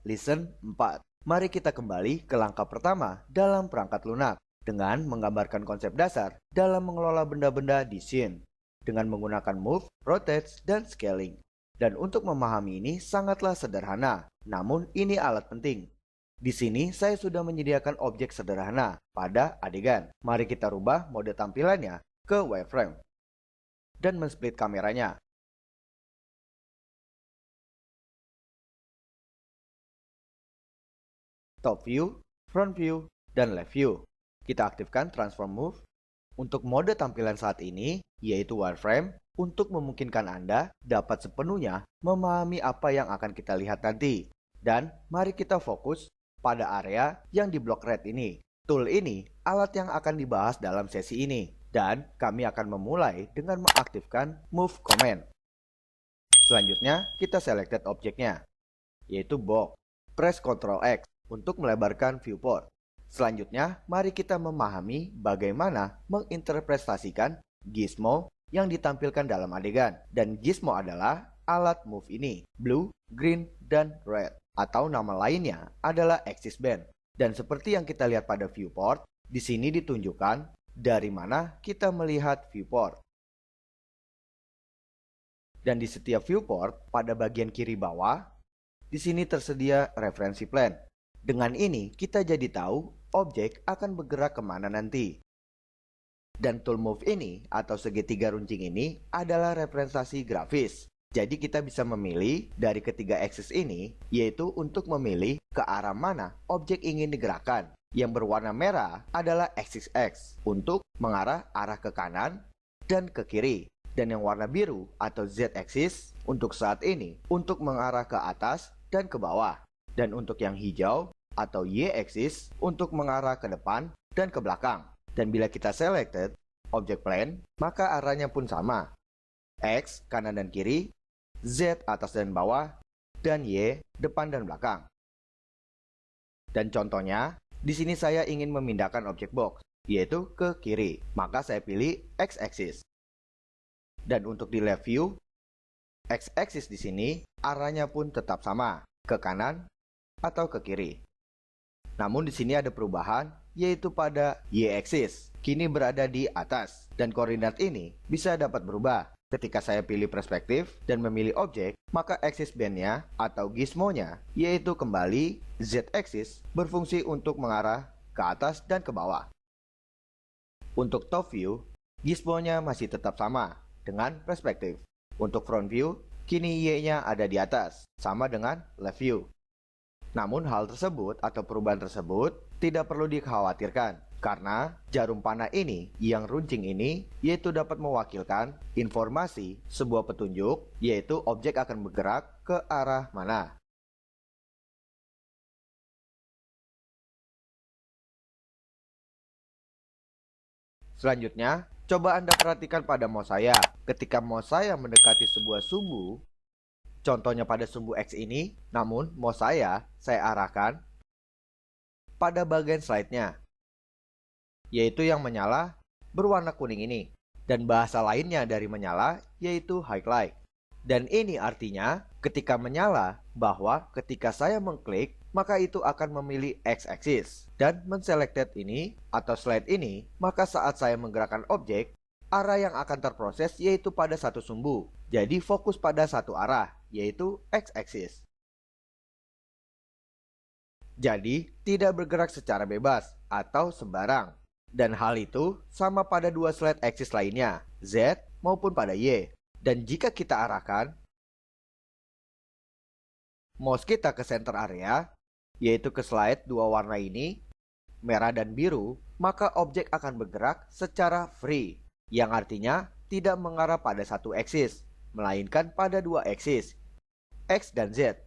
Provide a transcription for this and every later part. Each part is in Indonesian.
Lesson 4. Mari kita kembali ke langkah pertama dalam perangkat lunak dengan menggambarkan konsep dasar dalam mengelola benda-benda di scene dengan menggunakan move, rotate, dan scaling. Dan untuk memahami ini sangatlah sederhana, namun ini alat penting. Di sini saya sudah menyediakan objek sederhana pada adegan. Mari kita rubah mode tampilannya ke wireframe dan men-split kameranya. Top view, front view, dan left view. Kita aktifkan transform move. Untuk mode tampilan saat ini, yaitu wireframe, untuk memungkinkan Anda dapat sepenuhnya memahami apa yang akan kita lihat nanti. Dan mari kita fokus pada area yang di blok red ini. Tool ini alat yang akan dibahas dalam sesi ini. Dan kami akan memulai dengan mengaktifkan move command. Selanjutnya, kita selected objeknya, yaitu box. Press Ctrl X untuk melebarkan viewport. Selanjutnya, mari kita memahami bagaimana menginterpretasikan gizmo yang ditampilkan dalam adegan. Dan gizmo adalah alat move ini, blue, green, dan red. Atau nama lainnya adalah axis band. Dan seperti yang kita lihat pada viewport, di sini ditunjukkan dari mana kita melihat viewport. Dan di setiap viewport, pada bagian kiri bawah, di sini tersedia referensi plane. Dengan ini, kita jadi tahu objek akan bergerak kemana nanti. Dan tool move ini atau segitiga runcing ini adalah representasi grafis. Jadi kita bisa memilih dari ketiga aksis ini, yaitu untuk memilih ke arah mana objek ingin digerakkan. Yang berwarna merah adalah aksis X untuk mengarah arah ke kanan dan ke kiri. Dan yang warna biru atau Z axis untuk saat ini untuk mengarah ke atas dan ke bawah. Dan untuk yang hijau atau Y axis untuk mengarah ke depan dan ke belakang. Dan bila kita selected object plane, maka arahnya pun sama. X kanan dan kiri, Z atas dan bawah, dan Y depan dan belakang. Dan contohnya, di sini saya ingin memindahkan objek box, yaitu ke kiri. Maka saya pilih X axis. Dan untuk di left view, X axis di sini arahnya pun tetap sama, ke kanan atau ke kiri. Namun di sini ada perubahan, yaitu pada Y-axis, kini berada di atas. Dan koordinat ini bisa dapat berubah. Ketika saya pilih perspektif dan memilih objek, maka axis band-nya atau gizmo-nya, yaitu kembali Z-axis, berfungsi untuk mengarah ke atas dan ke bawah. Untuk top view, gizmo-nya masih tetap sama dengan perspektif. Untuk front view, kini Y-nya ada di atas, sama dengan left view. Namun hal tersebut atau perubahan tersebut tidak perlu dikhawatirkan karena jarum panah ini yang runcing ini yaitu dapat mewakilkan informasi sebuah petunjuk yaitu objek akan bergerak ke arah mana. Selanjutnya, coba Anda perhatikan pada mouse saya. Ketika mouse saya mendekati sebuah sumbu, contohnya pada sumbu X ini, namun mouse saya arahkan pada bagian slide-nya, yaitu yang menyala berwarna kuning ini. Dan bahasa lainnya dari menyala yaitu highlight. Dan ini artinya ketika menyala bahwa ketika saya mengklik, maka itu akan memilih X-axis. Dan men-selected ini atau slide ini, maka saat saya menggerakkan objek, arah yang akan terproses yaitu pada satu sumbu. Jadi fokus pada satu arah, yaitu X-axis. Jadi, tidak bergerak secara bebas atau sembarang. Dan hal itu sama pada dua slide axis lainnya, Z maupun pada Y. Dan jika kita arahkan mouse kita ke center area, yaitu ke slide dua warna ini, merah dan biru, maka objek akan bergerak secara free, yang artinya tidak mengarah pada satu axis, melainkan pada dua axis, X dan Z.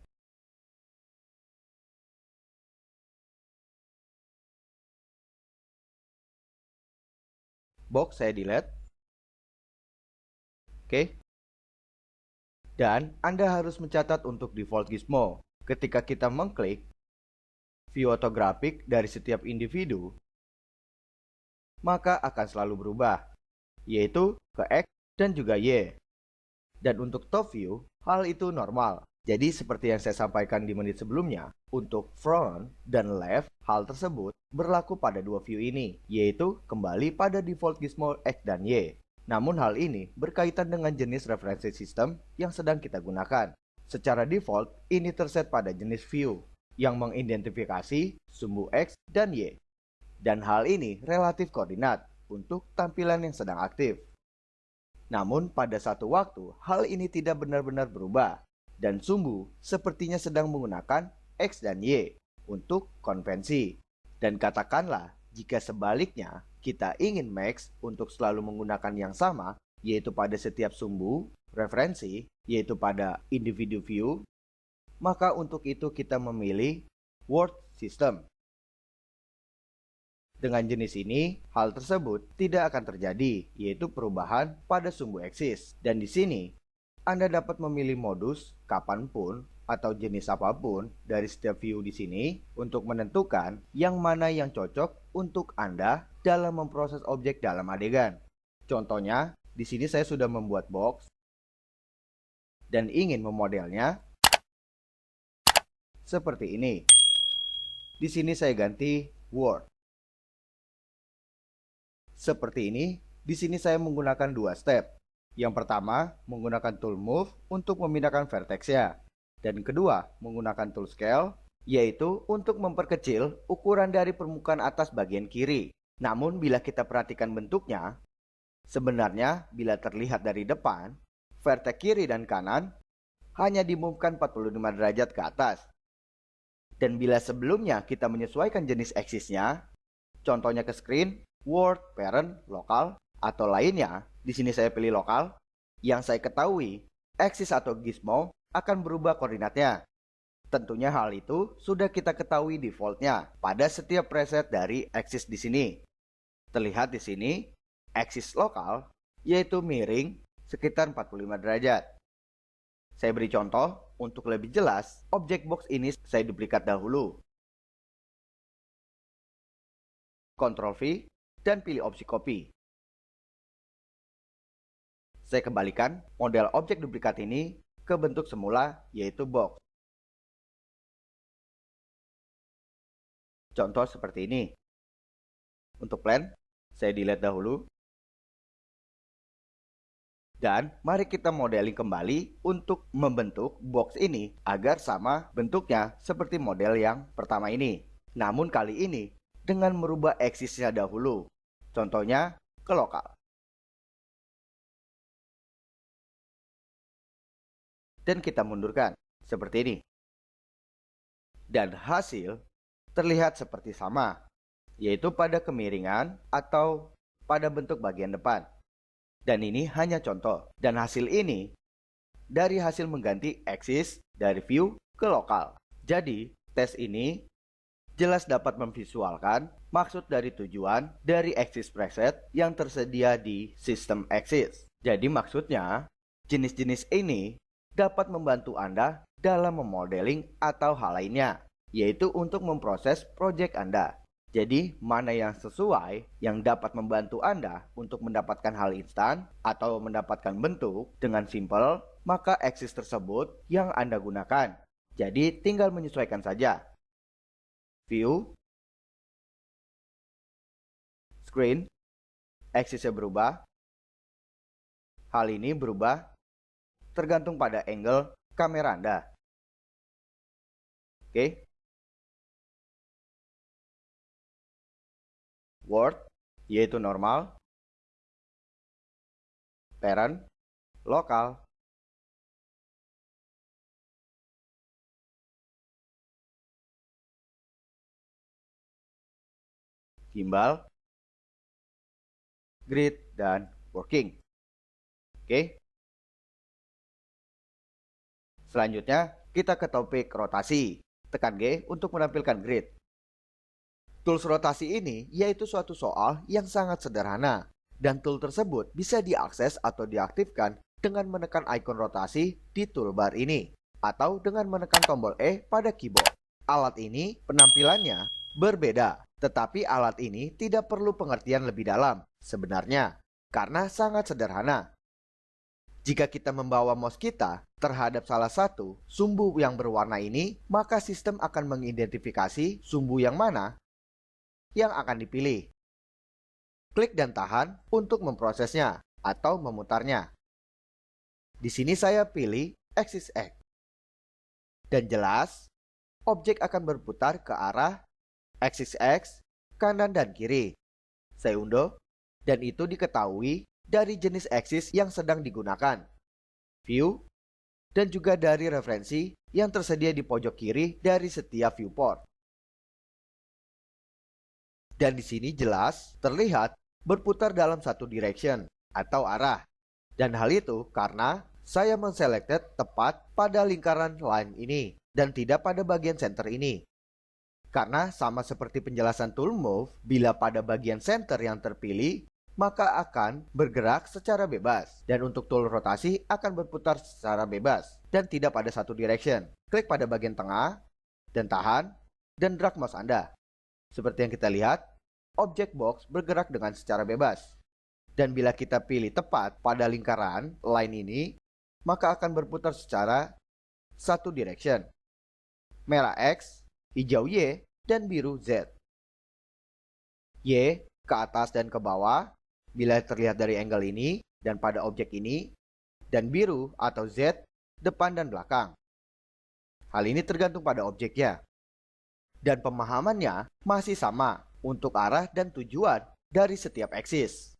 Box saya delete. Oke. Dan Anda harus mencatat untuk default gizmo. Ketika kita mengklik view ortografik dari setiap individu, maka akan selalu berubah, yaitu ke X dan juga Y. Dan untuk top view, hal itu normal. Jadi seperti yang saya sampaikan di menit sebelumnya, untuk front dan left, hal tersebut berlaku pada dua view ini, yaitu kembali pada default gizmo X dan Y. Namun hal ini berkaitan dengan jenis referensi sistem yang sedang kita gunakan. Secara default, ini terset pada jenis view, yang mengidentifikasi sumbu X dan Y. Dan hal ini relatif koordinat untuk tampilan yang sedang aktif. Namun pada satu waktu, hal ini tidak benar-benar berubah. Dan sumbu sepertinya sedang menggunakan X dan Y untuk konvensi. Dan katakanlah jika sebaliknya kita ingin max untuk selalu menggunakan yang sama, yaitu pada setiap sumbu referensi, yaitu pada individu view, maka untuk itu kita memilih word system. Dengan jenis ini, hal tersebut tidak akan terjadi, yaitu perubahan pada sumbu axis. Dan di sini, Anda dapat memilih modus kapanpun atau jenis apapun dari setiap view di sini untuk menentukan yang mana yang cocok untuk Anda dalam memproses objek dalam adegan. Contohnya, di sini saya sudah membuat box dan ingin memodelnya seperti ini. Di sini saya ganti word. Seperti ini, di sini saya menggunakan dua step. Yang pertama, menggunakan tool move untuk memindahkan vertexnya. Dan kedua, menggunakan tool scale, yaitu untuk memperkecil ukuran dari permukaan atas bagian kiri. Namun bila kita perhatikan bentuknya, sebenarnya bila terlihat dari depan, vertex kiri dan kanan hanya di-move-kan 45 derajat ke atas. Dan bila sebelumnya kita menyesuaikan jenis axisnya, contohnya ke screen, word, parent, lokal, atau lainnya, di sini saya pilih lokal, yang saya ketahui, axis atau gizmo akan berubah koordinatnya. Tentunya hal itu sudah kita ketahui defaultnya pada setiap preset dari axis di sini. Terlihat di sini, axis lokal, yaitu miring sekitar 45 derajat. Saya beri contoh, untuk lebih jelas, objek box ini saya duplikat dahulu. Ctrl V, dan pilih opsi copy. Saya kembalikan model objek duplikat ini ke bentuk semula, yaitu box. Contoh seperti ini. Untuk plan, saya delete dahulu. Dan mari kita modeling kembali untuk membentuk box ini agar sama bentuknya seperti model yang pertama ini. Namun kali ini dengan merubah axisnya dahulu. Contohnya ke lokal. Dan kita mundurkan seperti ini. Dan hasil terlihat seperti sama, yaitu pada kemiringan atau pada bentuk bagian depan. Dan ini hanya contoh. Dan hasil ini dari hasil mengganti axis dari view ke lokal. Jadi tes ini jelas dapat memvisualkan maksud dari tujuan dari axis preset yang tersedia di sistem axis. Jadi maksudnya jenis-jenis ini dapat membantu Anda dalam memodeling atau hal lainnya, yaitu untuk memproses proyek Anda. Jadi, mana yang sesuai yang dapat membantu Anda untuk mendapatkan hal instan atau mendapatkan bentuk dengan simple, maka axis tersebut yang Anda gunakan. Jadi, tinggal menyesuaikan saja. View, screen, axisnya berubah. Hal ini berubah tergantung pada angle kamera Anda. Oke. Word, yaitu normal. Parent, lokal. Gimbal, grid, dan working. Oke. Selanjutnya, kita ke topik rotasi. Tekan G untuk menampilkan grid. Tools rotasi ini yaitu suatu soal yang sangat sederhana. Dan tool tersebut bisa diakses atau diaktifkan dengan menekan icon rotasi di toolbar ini. Atau dengan menekan tombol E pada keyboard. Alat ini penampilannya berbeda. Tetapi alat ini tidak perlu pengertian lebih dalam sebenarnya. Karena sangat sederhana. Jika kita membawa mouse kita terhadap salah satu sumbu yang berwarna ini, maka sistem akan mengidentifikasi sumbu yang mana yang akan dipilih. Klik dan tahan untuk memprosesnya atau memutarnya. Di sini saya pilih Axis X. Dan jelas, objek akan berputar ke arah Axis X, kanan dan kiri. Saya unduh, dan itu diketahui dari jenis axis yang sedang digunakan, view, dan juga dari referensi yang tersedia di pojok kiri dari setiap viewport. Dan di sini jelas terlihat berputar dalam satu direction atau arah. Dan hal itu karena saya menselected tepat pada lingkaran line ini dan tidak pada bagian center ini. Karena sama seperti penjelasan tool move, bila pada bagian center yang terpilih, maka akan bergerak secara bebas. Dan untuk tool rotasi akan berputar secara bebas dan tidak pada satu direction. Klik pada bagian tengah dan tahan dan drag mouse Anda. Seperti yang kita lihat, objek box bergerak dengan secara bebas. Dan bila kita pilih tepat pada lingkaran line ini, maka akan berputar secara satu direction. Merah X, hijau Y, dan biru Z. Y ke atas dan ke bawah bila terlihat dari angle ini dan pada objek ini, dan biru atau Z depan dan belakang. Hal ini tergantung pada objeknya. Dan pemahamannya masih sama untuk arah dan tujuan dari setiap axis.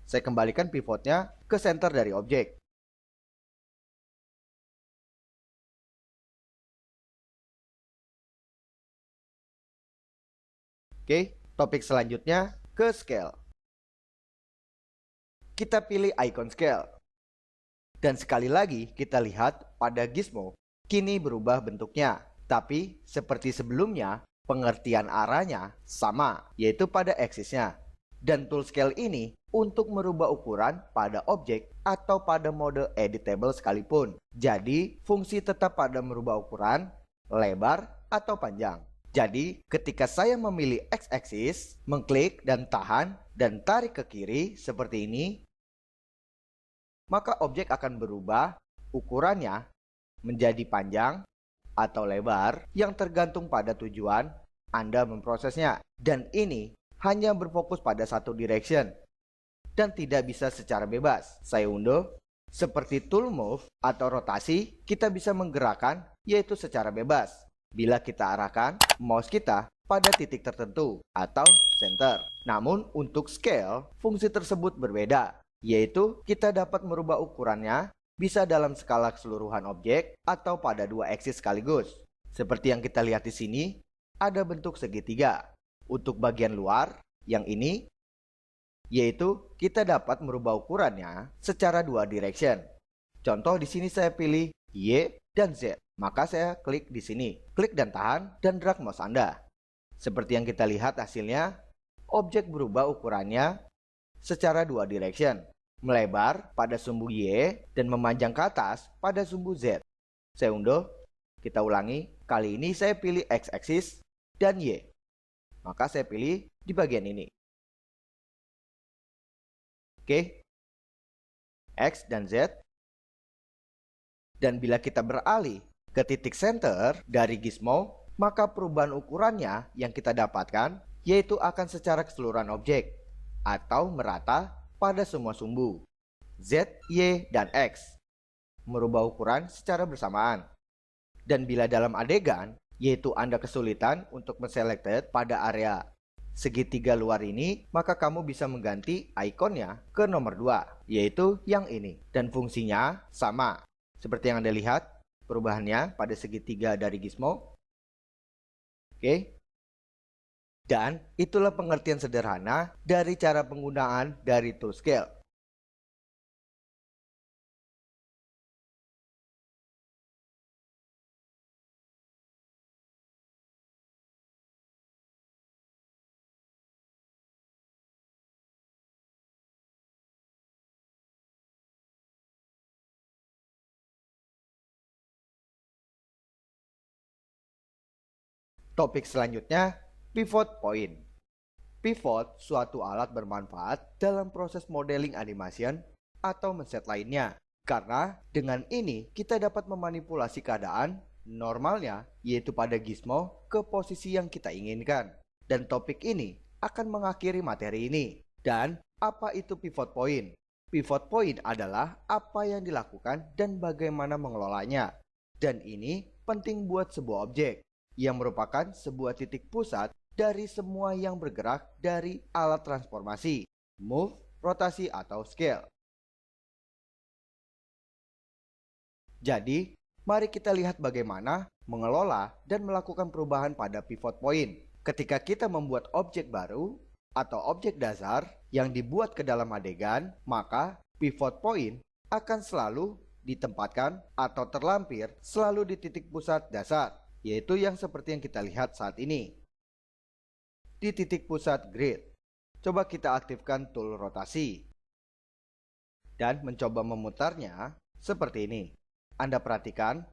Saya kembalikan pivotnya ke center dari objek. Oke, topik selanjutnya ke scale. Kita pilih icon scale. Dan sekali lagi kita lihat pada gizmo kini berubah bentuknya. Tapi seperti sebelumnya, pengertian arahnya sama, yaitu pada aksisnya. Dan tool scale ini untuk merubah ukuran pada objek atau pada mode editable sekalipun. Jadi, fungsi tetap pada merubah ukuran, lebar, atau panjang. Jadi, ketika saya memilih x-axis, mengklik dan tahan, dan tarik ke kiri seperti ini, maka objek akan berubah ukurannya menjadi panjang atau lebar yang tergantung pada tujuan Anda memprosesnya. Dan ini hanya berfokus pada satu direction dan tidak bisa secara bebas. Saya unduh. Seperti tool move atau rotasi, kita bisa menggerakkan yaitu secara bebas bila kita arahkan mouse kita pada titik tertentu atau center. Namun untuk scale, fungsi tersebut berbeda, yaitu kita dapat merubah ukurannya bisa dalam skala keseluruhan objek atau pada dua aksis sekaligus. Seperti yang kita lihat di sini, ada bentuk segitiga. Untuk bagian luar, yang ini, yaitu kita dapat merubah ukurannya secara dua direction. Contoh di sini saya pilih Y dan Z. Maka saya klik di sini. Klik dan tahan dan drag mouse Anda. Seperti yang kita lihat hasilnya, objek berubah ukurannya secara dua direction. Melebar pada sumbu Y dan memanjang ke atas pada sumbu Z. Saya unduh. Kita ulangi. Kali ini saya pilih X-axis dan Y. Maka saya pilih di bagian ini. Oke. X dan Z. Dan bila kita beralih ke titik center dari gizmo, maka perubahan ukurannya yang kita dapatkan yaitu akan secara keseluruhan objek atau merata pada semua sumbu Z, Y, dan X, merubah ukuran secara bersamaan. Dan bila dalam adegan, yaitu Anda kesulitan untuk menselected pada area segitiga luar ini, maka kamu bisa mengganti ikonnya ke nomor 2, yaitu yang ini. Dan fungsinya sama, seperti yang Anda lihat, perubahannya pada segitiga dari gizmo. Oke. Dan itulah pengertian sederhana dari cara penggunaan dari tool scale. Topik selanjutnya, pivot point. Pivot suatu alat bermanfaat dalam proses modeling animation atau men-set lainnya. Karena dengan ini kita dapat memanipulasi keadaan normalnya, yaitu pada gizmo, ke posisi yang kita inginkan. Dan topik ini akan mengakhiri materi ini. Dan apa itu pivot point? Pivot point adalah apa yang dilakukan dan bagaimana mengelolanya. Dan ini penting buat sebuah objek yang merupakan sebuah titik pusat dari semua yang bergerak dari alat transformasi, move, rotasi, atau scale. Jadi, mari kita lihat bagaimana mengelola dan melakukan perubahan pada pivot point. Ketika kita membuat objek baru atau objek dasar yang dibuat ke dalam adegan, maka pivot point akan selalu ditempatkan atau terlampir selalu di titik pusat dasar, yaitu yang seperti yang kita lihat saat ini. Di titik pusat grid, coba kita aktifkan tool rotasi dan mencoba memutarnya seperti ini. Anda perhatikan,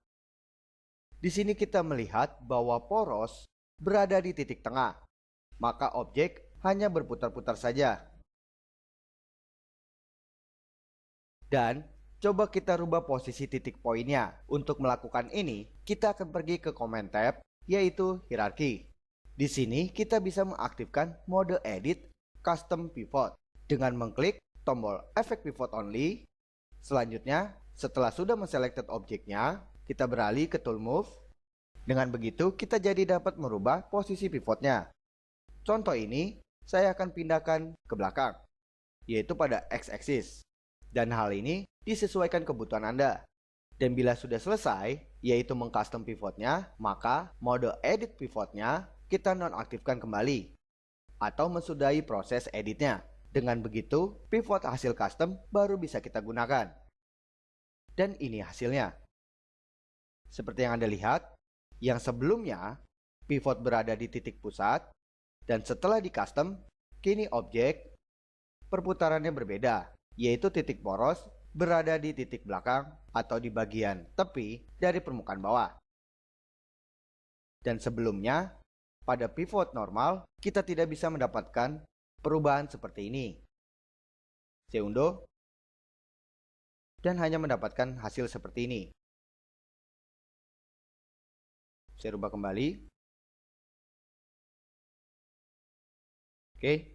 di sini kita melihat bahwa poros berada di titik tengah, maka objek hanya berputar-putar saja. Dan coba kita rubah posisi titik poinnya. Untuk melakukan ini, kita akan pergi ke Command Tab, yaitu hierarki. Di sini kita bisa mengaktifkan mode Edit Custom Pivot dengan mengklik tombol efek Pivot Only. Selanjutnya, setelah sudah menselected objeknya, kita beralih ke Tool Move. Dengan begitu, kita jadi dapat merubah posisi pivotnya. Contoh ini, saya akan pindahkan ke belakang, yaitu pada X-axis. Dan hal ini disesuaikan kebutuhan Anda. Dan bila sudah selesai, yaitu mengcustom pivotnya, maka mode edit pivotnya kita nonaktifkan kembali atau mensudahi proses editnya. Dengan begitu, pivot hasil custom baru bisa kita gunakan. Dan ini hasilnya. Seperti yang Anda lihat, yang sebelumnya pivot berada di titik pusat, dan setelah di custom, kini objek perputarannya berbeda, yaitu titik poros berada di titik belakang atau di bagian tepi dari permukaan bawah. Dan sebelumnya, pada pivot normal, kita tidak bisa mendapatkan perubahan seperti ini. Saya unduh, dan hanya mendapatkan hasil seperti ini. Saya rubah kembali. Oke.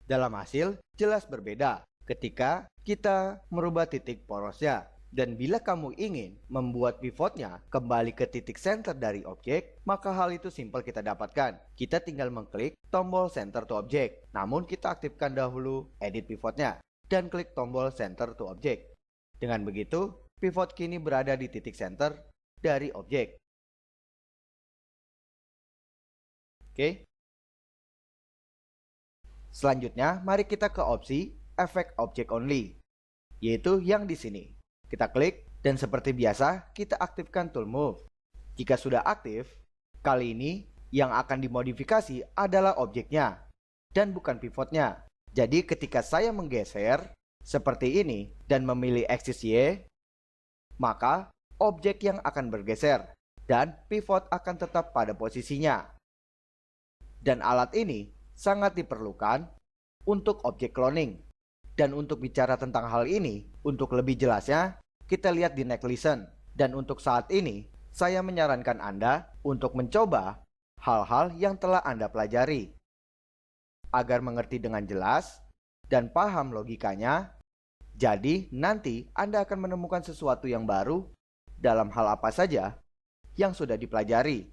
Dalam hasil jelas berbeda ketika kita merubah titik porosnya. Dan bila kamu ingin membuat pivotnya kembali ke titik center dari objek, maka hal itu simpel kita dapatkan. Kita tinggal mengklik tombol center to object. Namun kita aktifkan dahulu edit pivotnya dan klik tombol center to object. Dengan begitu, pivot kini berada di titik center dari objek. Oke. Selanjutnya, mari kita ke opsi Effect Object Only, yaitu yang di sini. Kita klik dan seperti biasa, kita aktifkan Tool Move. Jika sudah aktif, kali ini yang akan dimodifikasi adalah objeknya dan bukan pivotnya. Jadi ketika saya menggeser seperti ini dan memilih axis Y, maka objek yang akan bergeser dan pivot akan tetap pada posisinya. Dan alat ini sangat diperlukan untuk objek cloning. Dan untuk bicara tentang hal ini, untuk lebih jelasnya, kita lihat di next lesson. Dan untuk saat ini, saya menyarankan Anda untuk mencoba hal-hal yang telah Anda pelajari. Agar mengerti dengan jelas dan paham logikanya, jadi nanti Anda akan menemukan sesuatu yang baru dalam hal apa saja yang sudah dipelajari.